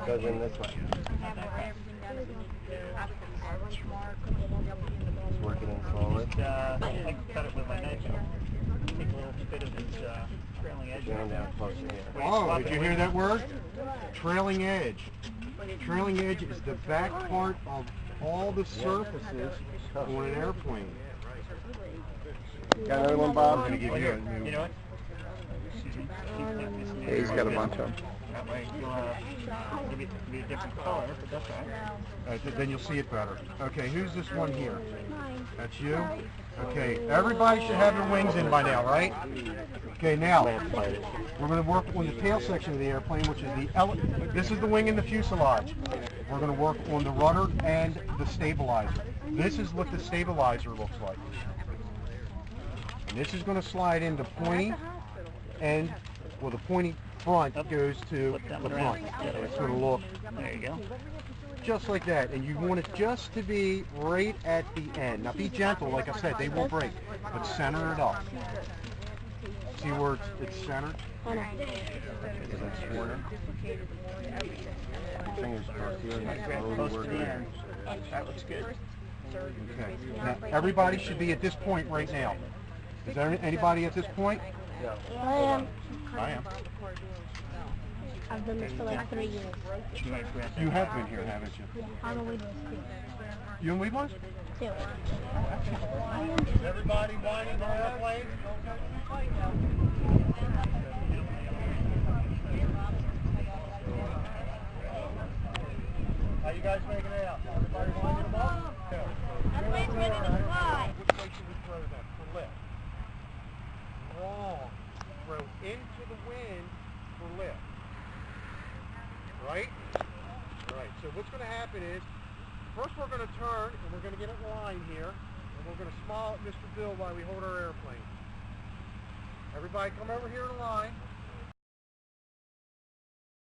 Goes in this way. Just working in forward. I cut it with my knife. Take a little bit of this trailing edge. Going down closer here. Oh, did you hear that word? Trailing edge. Trailing edge is the back part of all the surfaces on an airplane. Got another one, Bob? I'm going to give you a new... You know what? Yeah, he's got a bunch of them. That way you'll give it a different color, but that's all right. Then you'll see it better. Okay, who's this one here? That's you? Okay, everybody should have their wings in by now, right? Okay, now, we're going to work on the tail section of the airplane, which is this is the wing and the fuselage. We're going to work on the rudder and the stabilizer. This is what the stabilizer looks like. And this is going to slide into pointy end, well, the pointy front goes to the front. It's going to look There you go. just like that, and you want it just to be right at the end. Now be gentle, like I said, they will break, but center it up. See where it's centered? Fingers crossed here. Close to the end. That looks good. Okay. Now, everybody should be at this point right now. Is there anybody at this point? I am. I am. I've done this for like 3 years. You have been here, haven't you? I'm a witness too. You and Levi's? Too. Everybody whining on airplane? How you guys making it out? Everybody lining them up? Everybody's ready to fly. Which way should we throw them? For lift. Wrong. Throw into the wind for lift. Right? Right. So what's going to happen is, first we're going to turn and we're going to get in line here, and we're going to smile at Mr. Bill while we hold our airplane. Everybody come over here in line.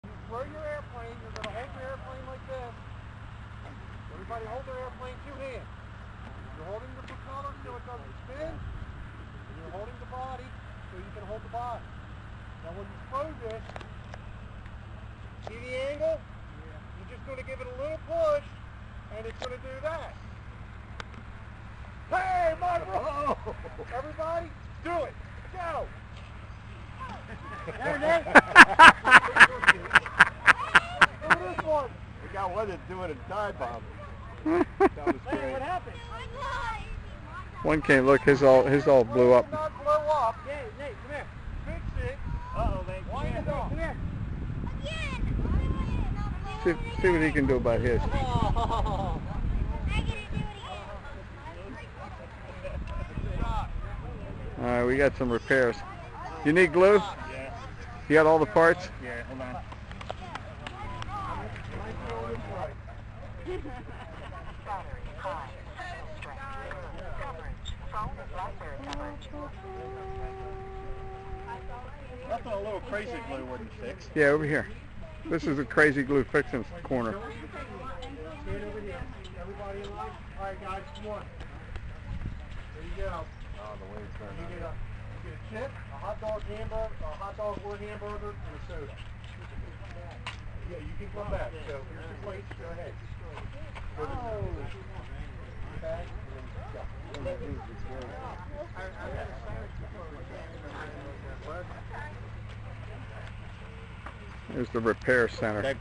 You throw your airplane, you're going to hold your airplane like this. Everybody hold their airplane 2 hands. You're holding the propeller so it doesn't spin, and you're holding the body so you can hold the body. Now when you throw this, see the angle? You're just going to give it a little push, and it's going to do that. Hey, my bro! Everybody, do it. Go! There it is. Look at this one. We got one that's doing a dive bomb. That was great. Hey, what happened? One came, look, his all blew up. Not blow up. Nate, come here. Fix it. Uh-oh, Nate. Wind it up. Come here. See what he can do about his. Oh. All right, we got some repairs. You need glue? Yeah. You got all the parts? Yeah, hold on. Nothing a little crazy glue wouldn't fix. Yeah, over here. This is a crazy glue fixing corner. Stand over here. Everybody in line? All right, guys, come on. There you go. Oh, the wings turned You on. get a chip, a hot dog hamburger, a hot dog or hamburger, and a soda. Yeah, you can come back. So here's your plates. Go ahead. Oh. Back, and then go. There's the repair center.